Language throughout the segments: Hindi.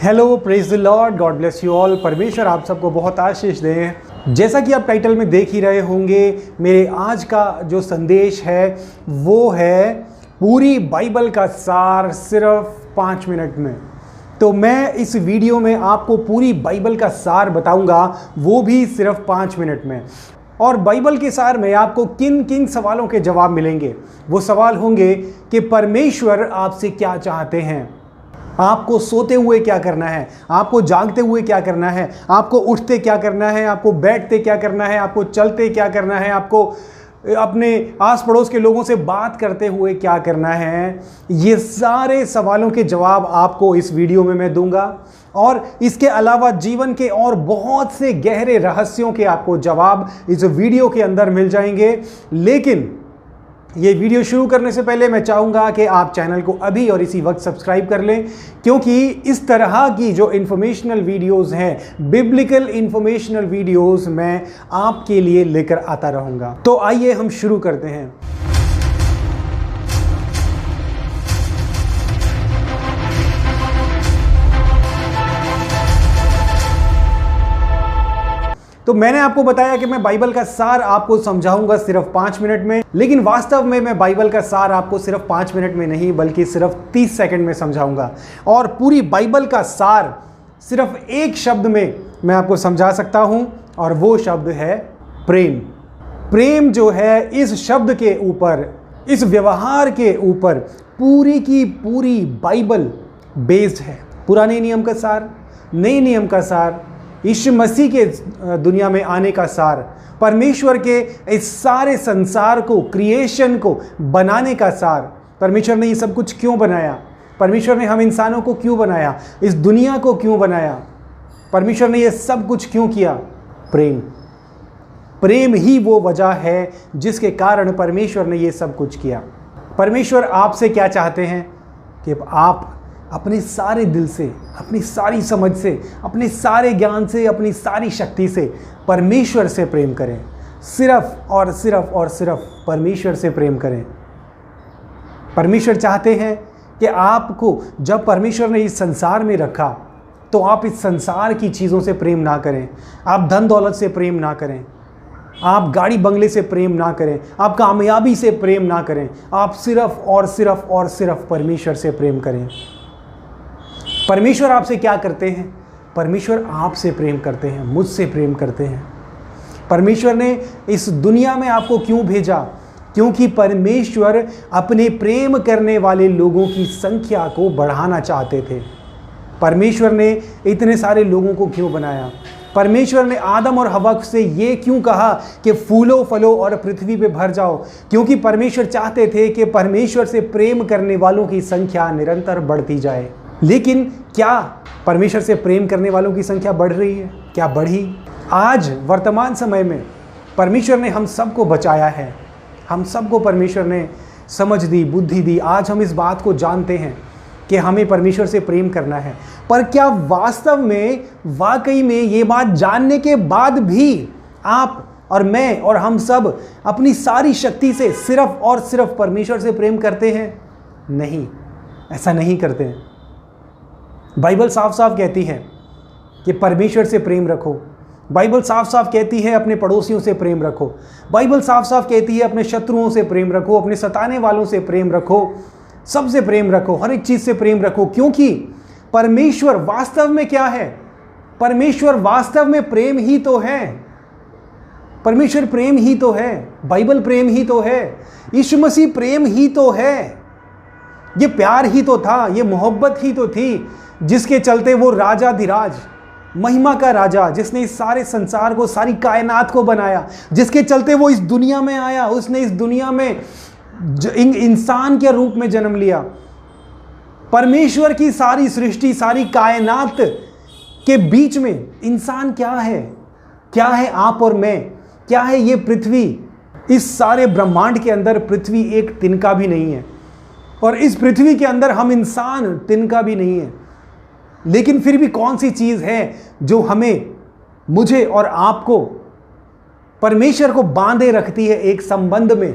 Hello, praise the Lord, God bless you all. परमेश्वर आप सबको बहुत आशीष दें। जैसा कि आप टाइटल में देख ही रहे होंगे, मेरे आज का जो संदेश है वो है पूरी बाइबल का सार सिर्फ 5 मिनट में। तो मैं इस वीडियो में आपको पूरी बाइबल का सार बताऊंगा, वो भी सिर्फ 5 मिनट में। और बाइबल के सार में आपको किन किन सवालों के जवाब मिलेंगे। वो सवाल होंगे कि परमेश्वर आपसे क्या चाहते हैं, आपको सोते हुए क्या करना है, आपको जागते हुए क्या करना है, आपको उठते क्या करना है, आपको बैठते क्या करना है, आपको चलते क्या करना है, आपको अपने आस पड़ोस के लोगों से बात करते हुए क्या करना है। ये सारे सवालों के जवाब आपको इस वीडियो में मैं दूंगा। और इसके अलावा जीवन के और बहुत से गहरे रहस्यों के आपको जवाब इस वीडियो के अंदर मिल जाएंगे। लेकिन ये वीडियो शुरू करने से पहले मैं चाहूँगा कि आप चैनल को अभी और इसी वक्त सब्सक्राइब कर लें, क्योंकि इस तरह की जो इन्फॉर्मेशनल वीडियोस हैं, बिब्लिकल इन्फॉर्मेशनल वीडियोस मैं आपके लिए लेकर आता रहूँगा। तो आइए हम शुरू करते हैं। तो मैंने आपको बताया कि मैं बाइबल का सार आपको समझाऊंगा सिर्फ 5 मिनट में, लेकिन वास्तव में मैं बाइबल का सार आपको सिर्फ 5 मिनट में नहीं बल्कि सिर्फ 30 सेकंड में समझाऊंगा। और पूरी बाइबल का सार सिर्फ एक शब्द में मैं आपको समझा सकता हूं, और वो शब्द है प्रेम। प्रेम जो है, इस शब्द के ऊपर, इस व्यवहार के ऊपर पूरी की पूरी बाइबल बेस्ड है। पुराने नियम का सार, नए नियम का सार, यीशु मसीह के दुनिया में आने का सार, परमेश्वर के इस सारे संसार को, क्रिएशन को बनाने का सार। परमेश्वर ने ये सब कुछ क्यों बनाया, परमेश्वर ने हम इंसानों को क्यों बनाया, इस दुनिया को क्यों बनाया, परमेश्वर ने ये सब कुछ क्यों किया। प्रेम। प्रेम ही वो वजह है जिसके कारण परमेश्वर ने ये सब कुछ किया। परमेश्वर आपसे क्या चाहते हैं कि आप अपने सारे दिल से, अपनी सारी समझ से, अपने सारे ज्ञान से, अपनी सारी शक्ति से परमेश्वर से प्रेम करें। सिर्फ और सिर्फ और सिर्फ परमेश्वर से प्रेम करें। परमेश्वर चाहते हैं कि आपको, जब परमेश्वर ने इस संसार में रखा, तो आप इस संसार की चीज़ों से प्रेम ना करें, आप धन दौलत से प्रेम ना करें, आप गाड़ी बंगले से प्रेम ना करें, आप कामयाबी से प्रेम ना करें। आप सिर्फ और सिर्फ और सिर्फ परमेश्वर से प्रेम करें। परमेश्वर आपसे क्या करते हैं? परमेश्वर आपसे प्रेम करते हैं, मुझसे प्रेम करते हैं। परमेश्वर ने इस दुनिया में आपको क्यों भेजा? क्योंकि परमेश्वर अपने प्रेम करने वाले लोगों की संख्या को बढ़ाना चाहते थे। परमेश्वर ने इतने सारे लोगों को क्यों बनाया? परमेश्वर ने आदम और हवा से ये क्यों कहा कि फूलो फलो और पृथ्वी पे भर जाओ? क्योंकि परमेश्वर चाहते थे कि परमेश्वर से प्रेम करने वालों की संख्या निरंतर बढ़ती जाए। लेकिन क्या परमेश्वर से प्रेम करने वालों की संख्या बढ़ रही है? क्या बढ़ी? आज वर्तमान समय में परमेश्वर ने हम सबको बचाया है, हम सबको परमेश्वर ने समझ दी, बुद्धि दी। आज हम इस बात को जानते हैं कि हमें परमेश्वर से प्रेम करना है। पर क्या वास्तव में, वाकई में ये बात जानने के बाद भी आप और मैं और हम सब अपनी सारी शक्ति से सिर्फ और सिर्फ परमेश्वर से प्रेम करते हैं? नहीं, ऐसा नहीं करते हैं। बाइबल साफ साफ कहती है कि परमेश्वर से प्रेम रखो। बाइबल साफ साफ कहती है अपने पड़ोसियों से प्रेम रखो। बाइबल साफ साफ कहती है अपने शत्रुओं से प्रेम रखो, अपने सताने वालों से प्रेम रखो, सबसे प्रेम रखो, हर एक चीज़ से प्रेम रखो। क्योंकि परमेश्वर वास्तव में क्या है? परमेश्वर वास्तव में प्रेम ही तो है। परमेश्वर प्रेम ही तो है, बाइबल प्रेम ही तो है, यीशु मसीह प्रेम ही तो है। ये प्यार ही तो था, ये मोहब्बत ही तो थी, जिसके चलते वो राजाधिराज, महिमा का राजा, जिसने इस सारे संसार को, सारी कायनात को बनाया, जिसके चलते वो इस दुनिया में आया, उसने इस दुनिया में इंसान के रूप में जन्म लिया। परमेश्वर की सारी सृष्टि, सारी कायनात के बीच में इंसान क्या है? क्या है आप और मैं? क्या है ये पृथ्वी? इस सारे ब्रह्मांड के अंदर पृथ्वी एक तिनका भी नहीं है, और इस पृथ्वी के अंदर हम इंसान तिनका भी नहीं है। लेकिन फिर भी कौन सी चीज़ है जो हमें, मुझे और आपको, परमेश्वर को बांधे रखती है एक संबंध में?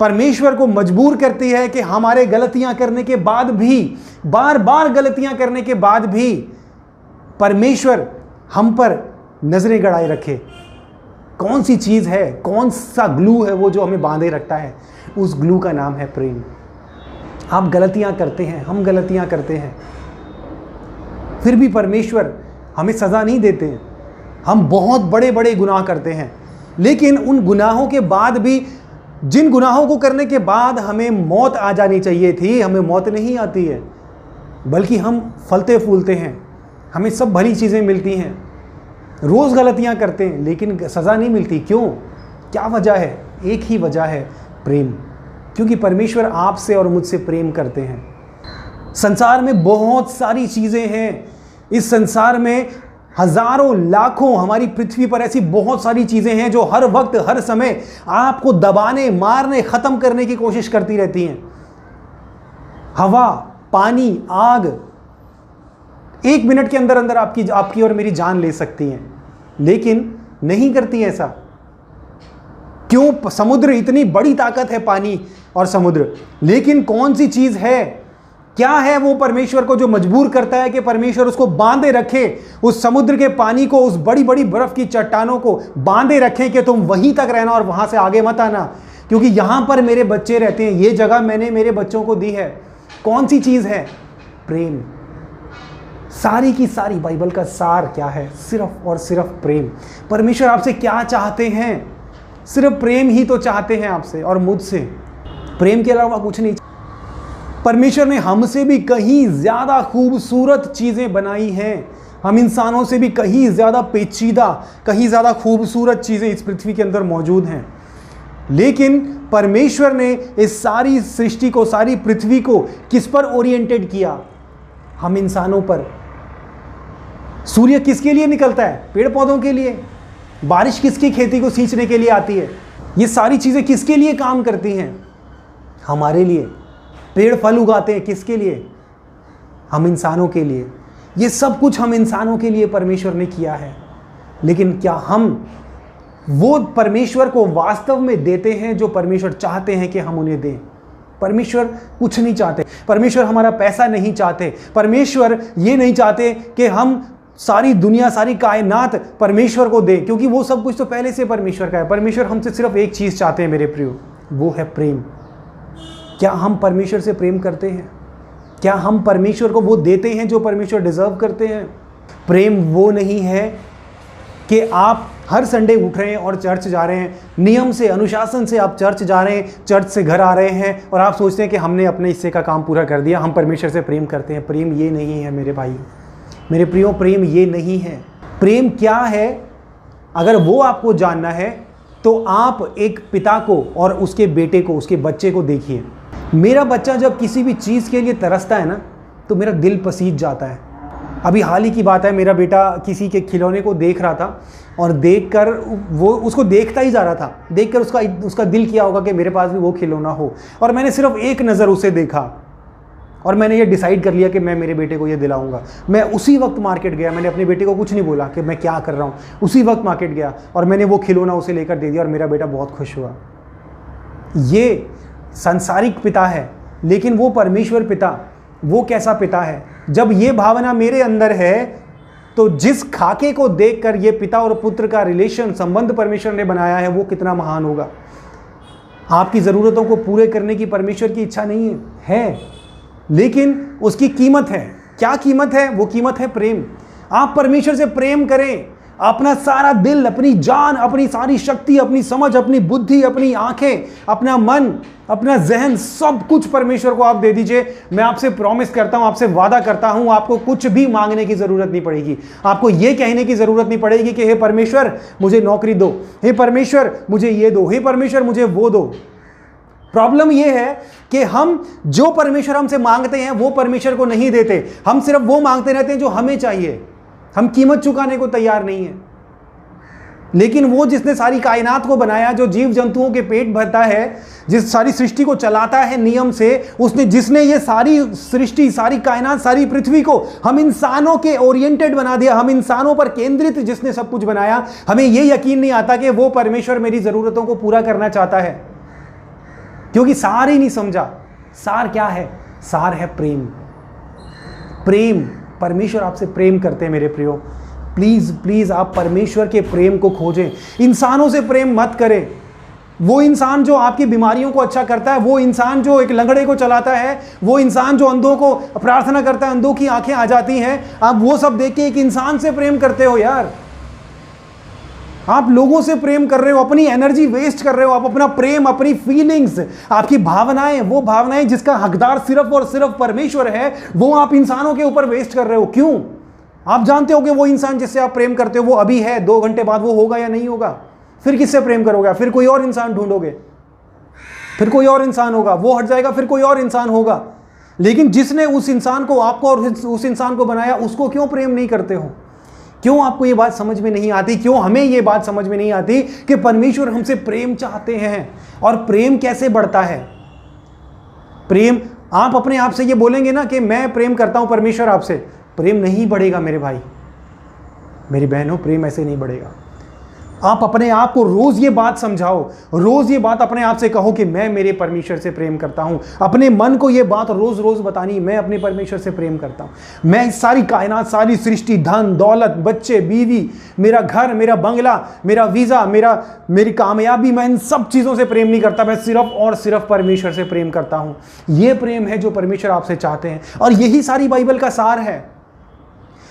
परमेश्वर को मजबूर करती है कि हमारे गलतियां करने के बाद भी, बार बार गलतियां करने के बाद भी परमेश्वर हम पर नजरें गड़ाए रखे। कौन सी चीज है, कौन सा ग्लू है वो जो हमें बांधे रखता है? उस ग्लू का नाम है प्रेम। आप गलतियां करते हैं, हम गलतियां करते हैं, फिर भी परमेश्वर हमें सजा नहीं देते हैं। हम बहुत बड़े बड़े गुनाह करते हैं, लेकिन उन गुनाहों के बाद भी, जिन गुनाहों को करने के बाद हमें मौत आ जानी चाहिए थी, हमें मौत नहीं आती है, बल्कि हम फलते फूलते हैं, हमें सब भली चीज़ें मिलती हैं। रोज़ गलतियां करते हैं लेकिन सज़ा नहीं मिलती। क्यों? क्या वजह है? एक ही वजह है, प्रेम। क्योंकि परमेश्वर आपसे और मुझसे प्रेम करते हैं। संसार में बहुत सारी चीज़ें हैं, इस संसार में हजारों लाखों, हमारी पृथ्वी पर ऐसी बहुत सारी चीज़ें हैं जो हर वक्त हर समय आपको दबाने, मारने, ख़त्म करने की कोशिश करती रहती हैं। हवा, पानी, आग 1 मिनट के अंदर अंदर आपकी और मेरी जान ले सकती हैं, लेकिन नहीं करती ऐसा। क्यों? समुद्र, इतनी बड़ी ताकत है पानी और समुद्र, लेकिन कौन सी चीज है, क्या है वो परमेश्वर को जो मजबूर करता है कि परमेश्वर उसको बांधे रखे, उस समुद्र के पानी को, उस बड़ी बड़ी बर्फ की चट्टानों को बांधे रखें कि तुम वहीं तक रहना और वहां से आगे मत आना, क्योंकि यहां पर मेरे बच्चे रहते हैं, ये जगह मैंने मेरे बच्चों को दी है। कौन सी चीज है? प्रेम। सारी की सारी बाइबल का सार क्या है? सिर्फ और सिर्फ प्रेम। परमेश्वर आपसे क्या चाहते हैं? सिर्फ प्रेम ही तो चाहते हैं आपसे और मुझसे, प्रेम के अलावा कुछ नहीं। परमेश्वर ने हमसे भी कहीं ज्यादा खूबसूरत चीजें बनाई हैं, हम इंसानों से भी कहीं ज्यादा पेचीदा, कहीं ज्यादा खूबसूरत चीजें इस पृथ्वी के अंदर मौजूद हैं। लेकिन परमेश्वर ने इस सारी सृष्टि को, सारी पृथ्वी को किस पर ओरिएंटेड किया? हम इंसानों पर। सूर्य किसके लिए निकलता है? पेड़ पौधों के लिए। बारिश किसकी खेती को सींचने के लिए आती है? ये सारी चीजें किसके लिए काम करती हैं? हमारे लिए। पेड़ फल उगाते हैं किसके लिए? हम इंसानों के लिए। ये सब कुछ हम इंसानों के लिए परमेश्वर ने किया है, लेकिन क्या हम वो परमेश्वर को वास्तव में देते हैं जो परमेश्वर चाहते हैं कि हम उन्हें दें? परमेश्वर कुछ नहीं चाहते। परमेश्वर हमारा पैसा नहीं चाहते। परमेश्वर ये नहीं चाहते कि हम सारी दुनिया, सारी कायनात परमेश्वर को दें, क्योंकि वो सब कुछ तो पहले से परमेश्वर का है। परमेश्वर हमसे सिर्फ एक चीज़ चाहते हैं मेरे प्रियो, वो है प्रेम। क्या हम परमेश्वर से प्रेम करते हैं? क्या हम परमेश्वर को वो देते हैं जो परमेश्वर डिजर्व करते हैं? प्रेम वो नहीं है कि आप हर संडे उठ रहे हैं और चर्च जा रहे हैं, नियम से, अनुशासन से आप चर्च जा रहे हैं, चर्च से घर आ रहे हैं और आप सोचते हैं कि हमने अपने हिस्से का काम पूरा कर दिया, हम परमेश्वर से प्रेम करते हैं। प्रेम ये नहीं है मेरे भाई, मेरे प्रियो, प्रेम ये नहीं है। प्रेम क्या है? अगर वो आपको जानना है तो आप एक पिता को और उसके बेटे को, उसके बच्चे को देखिए। मेरा बच्चा जब किसी भी चीज़ के लिए तरसता है ना, तो मेरा दिल पसीज जाता है। अभी हाल ही की बात है, मेरा बेटा किसी के खिलौने को देख रहा था और देखकर वो उसको देखता ही जा रहा था। देखकर उसका दिल किया होगा कि मेरे पास भी वो खिलौना हो, और मैंने सिर्फ एक नज़र उसे देखा और मैंने ये डिसाइड कर लिया कि मैं मेरे बेटे को ये दिलाऊंगा। मैं उसी वक्त मार्केट गया, मैंने अपने बेटे को कुछ नहीं बोला कि मैं क्या कर रहा हूँ, उसी वक्त मार्केट गया और मैंने वो खिलौना उसे लेकर दे दिया और मेरा बेटा बहुत खुश हुआ। ये सांसारिक पिता है, लेकिन वो परमेश्वर पिता, वो कैसा पिता है? जब ये भावना मेरे अंदर है तो जिस खाके को देखकर ये पिता और पुत्र का रिलेशन, संबंध परमेश्वर ने बनाया है, वो कितना महान होगा। आपकी ज़रूरतों को पूरे करने की परमेश्वर की इच्छा नहीं है, लेकिन उसकी कीमत है। क्या कीमत है? वो कीमत है प्रेम। आप परमेश्वर से प्रेम करें, अपना सारा दिल, अपनी जान, अपनी सारी शक्ति, अपनी समझ, अपनी बुद्धि, अपनी आंखें, अपना मन, अपना जहन, सब कुछ परमेश्वर को आप दे दीजिए। मैं आपसे प्रॉमिस करता हूं, आपसे वादा करता हूं, आपको कुछ भी मांगने की जरूरत नहीं पड़ेगी। आपको यह कहने की जरूरत नहीं पड़ेगी कि हे परमेश्वर मुझे नौकरी दो, हे परमेश्वर मुझे ये दो, हे परमेश्वर मुझे वो दो। प्रॉब्लम यह है कि हम जो परमेश्वर हमसे मांगते हैं वो परमेश्वर को नहीं देते। हम सिर्फ वो मांगते रहते हैं जो हमें चाहिए। हम कीमत चुकाने को तैयार नहीं है। लेकिन वो जिसने सारी कायनात को बनाया, जो जीव जंतुओं के पेट भरता है, जिस सारी सृष्टि को चलाता है नियम से, जिसने ये सारी सृष्टि, सारी कायनात, सारी पृथ्वी को हम इंसानों के ओरिएंटेड बना दिया, हम इंसानों पर केंद्रित जिसने सब कुछ बनाया, हमें ये यकीन नहीं आता कि वो परमेश्वर मेरी जरूरतों को पूरा करना चाहता है। क्योंकि सार ही नहीं समझा। सार क्या है? सार है प्रेम। प्रेम, परमेश्वर आपसे प्रेम करते हैं मेरे प्रियो। प्लीज प्लीज आप परमेश्वर के प्रेम को खोजें। इंसानों से प्रेम मत करें। वो इंसान जो आपकी बीमारियों को अच्छा करता है, वो इंसान जो एक लंगड़े को चलाता है, वो इंसान जो अंधों को प्रार्थना करता है, अंधों की आंखें आ जाती हैं, आप वो सब देख के एक इंसान से प्रेम करते हो यार। आप लोगों से प्रेम कर रहे हो, अपनी एनर्जी वेस्ट कर रहे हो। आप अपना प्रेम, अपनी फीलिंग्स, आपकी भावनाएं, वो भावनाएं जिसका हकदार सिर्फ और सिर्फ परमेश्वर है, वो आप इंसानों के ऊपर वेस्ट कर रहे हो। क्यों? आप जानते हो कि वो इंसान जिससे आप प्रेम करते हो वो अभी है, 2 घंटे बाद वो होगा या नहीं होगा। फिर किससे प्रेम करोगे? फिर कोई और इंसान ढूंढोगे, फिर कोई और इंसान होगा, वो हट जाएगा, फिर कोई और इंसान होगा। लेकिन जिसने उस इंसान को, आपको और उस इंसान को बनाया, उसको क्यों प्रेम नहीं करते हो? क्यों आपको ये बात समझ में नहीं आती? क्यों हमें ये बात समझ में नहीं आती कि परमेश्वर हमसे प्रेम चाहते हैं? और प्रेम कैसे बढ़ता है? प्रेम, आप अपने आप से ये बोलेंगे ना कि मैं प्रेम करता हूं परमेश्वर आपसे, प्रेम नहीं बढ़ेगा मेरे भाई मेरी बहनों, प्रेम ऐसे नहीं बढ़ेगा। आप अपने आप को रोज ये बात समझाओ, रोज ये बात अपने आप से कहो कि मैं मेरे परमेश्वर से प्रेम करता हूं। अपने मन को ये बात रोज रोज बतानी, मैं अपने परमेश्वर से प्रेम करता हूं। मैं इस सारी कायनात, सारी सृष्टि, धन दौलत, बच्चे, बीवी, मेरा घर, मेरा बंगला, मेरा वीजा, मेरी कामयाबी, मैं इन सब चीजों से प्रेम नहीं करता। मैं सिर्फ और सिर्फ परमेश्वर से प्रेम करता हूं। यह प्रेम है जो परमेश्वर आपसे चाहते हैं, और यही सारी बाइबल का सार है।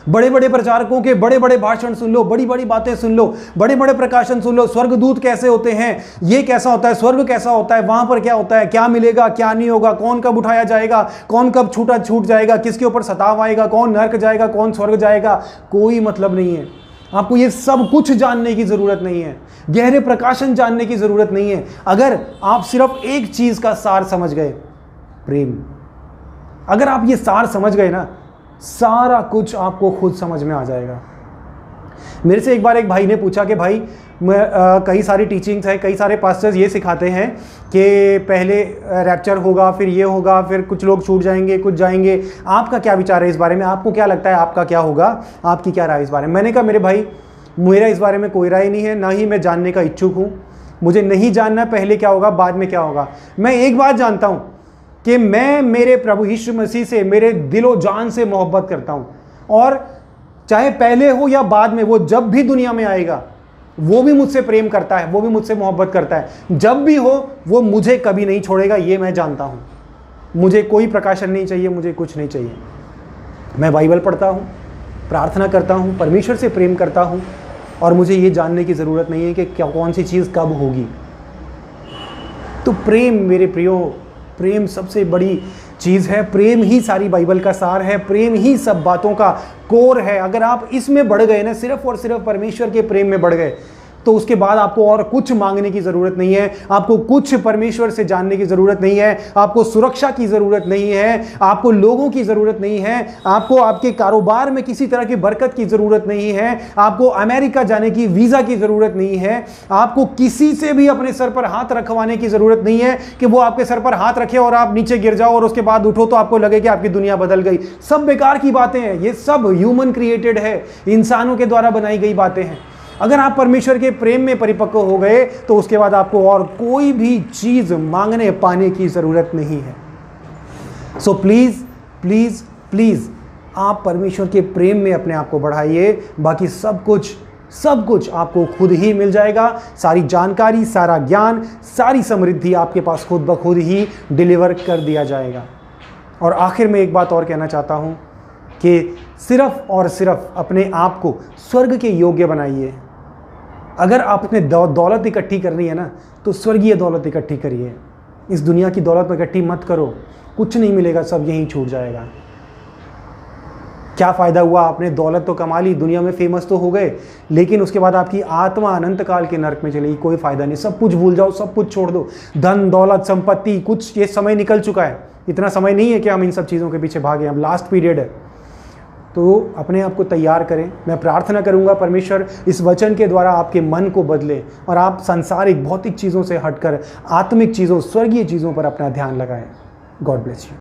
बड़े बड़े प्रचारकों के बड़े बड़े भाषण सुन लो, बड़ी बड़ी बातें सुन लो, बड़े बड़े प्रकाशन सुन लो, स्वर्गदूत कैसे होते हैं, ये कैसा होता है, स्वर्ग कैसा होता है, वहां पर क्या होता है, क्या मिलेगा, क्या नहीं होगा, कौन कब उठाया जाएगा, कौन कब छूट जाएगा, किसके ऊपर सताव आएगा, कौन नरक जाएगा, कौन स्वर्ग जाएगा, कोई मतलब नहीं है। आपको ये सब कुछ जानने की जरूरत नहीं है, गहरे प्रकाशन जानने की जरूरत नहीं है। अगर आप सिर्फ एक चीज का सार समझ गए, प्रेम, अगर आप ये सार समझ गए ना, सारा कुछ आपको खुद समझ में आ जाएगा। मेरे से एक बार एक भाई ने पूछा कि भाई कई सारी टीचिंग्स है, कई सारे पास्टर्स ये सिखाते हैं कि पहले रैप्चर होगा, फिर ये होगा, फिर कुछ लोग छूट जाएंगे, कुछ जाएंगे। आपका क्या विचार है इस बारे में? आपको क्या लगता है आपका क्या होगा? आपकी क्या राय इस बारे में? मैंने कहा मेरे भाई, मेरा इस बारे में कोई राय नहीं है, ना ही मैं जानने का इच्छुक हूँ। मुझे नहीं जानना पहले क्या होगा, बाद में क्या होगा। मैं एक बात जानता हूँ कि मैं मेरे प्रभु यीशु मसीह से मेरे दिलो जान से मोहब्बत करता हूं, और चाहे पहले हो या बाद में, वो जब भी दुनिया में आएगा वो भी मुझसे प्रेम करता है, वो भी मुझसे मोहब्बत करता है। जब भी हो वो मुझे कभी नहीं छोड़ेगा, ये मैं जानता हूं। मुझे कोई प्रकाशन नहीं चाहिए, मुझे कुछ नहीं चाहिए। मैं बाइबल पढ़ता हूं, प्रार्थना करता हूं, परमेश्वर से प्रेम करता हूं, और मुझे ये जानने की ज़रूरत नहीं है कि क्या कौन सी चीज़ कब होगी। तो प्रेम मेरे प्रियो, प्रेम सबसे बड़ी चीज़ है। प्रेम ही सारी बाइबल का सार है, प्रेम ही सब बातों का कोर है। अगर आप इसमें बढ़ गए ना, सिर्फ और सिर्फ परमेश्वर के प्रेम में बढ़ गए, तो उसके बाद आपको और कुछ मांगने की ज़रूरत नहीं है, आपको कुछ परमेश्वर से जानने की ज़रूरत नहीं है, आपको सुरक्षा की ज़रूरत नहीं है, आपको लोगों की ज़रूरत नहीं है, आपको आपके कारोबार में किसी तरह की बरकत की ज़रूरत नहीं है, आपको अमेरिका जाने की वीज़ा की ज़रूरत नहीं है, आपको किसी से भी अपने सर पर हाथ रखवाने की ज़रूरत नहीं है कि वो आपके सर पर हाथ रखे और आप नीचे गिर जाओ और उसके बाद उठो तो आपको लगे कि आपकी दुनिया बदल गई। सब बेकार की बातें हैं, ये सब ह्यूमन क्रिएटेड है, इंसानों के द्वारा बनाई गई बातें हैं। अगर आप परमेश्वर के प्रेम में परिपक्व हो गए तो उसके बाद आपको और कोई भी चीज मांगने पाने की जरूरत नहीं है। सो प्लीज प्लीज प्लीज आप परमेश्वर के प्रेम में अपने आप को बढ़ाइए, बाकी सब कुछ आपको खुद ही मिल जाएगा। सारी जानकारी, सारा ज्ञान, सारी समृद्धि आपके पास खुद ब खुद ही डिलीवर कर दिया जाएगा। और आखिर में एक बात और कहना चाहता हूं कि सिर्फ और सिर्फ अपने आप को स्वर्ग के योग्य बनाइए। अगर आपने दौलत इकट्ठी करनी है ना, तो स्वर्गीय दौलत इकट्ठी करिए। इस दुनिया की दौलत इकट्ठी मत करो, कुछ नहीं मिलेगा, सब यहीं छूट जाएगा। क्या फ़ायदा हुआ? आपने दौलत तो कमा ली, दुनिया में फेमस तो हो गए, लेकिन उसके बाद आपकी आत्मा अनंत काल के नरक में चलेगी। कोई फ़ायदा नहीं। सब कुछ भूल जाओ, सब कुछ छोड़ दो, धन दौलत संपत्ति कुछ, ये समय निकल चुका है। इतना समय नहीं है कि हम इन सब चीज़ों के पीछे भागें, अब लास्ट पीरियड है। तो अपने आप को तैयार करें। मैं प्रार्थना करूंगा परमेश्वर इस वचन के द्वारा आपके मन को बदले और आप सांसारिक भौतिक चीज़ों से हटकर आत्मिक चीज़ों, स्वर्गीय चीज़ों पर अपना ध्यान लगाएं। God bless you.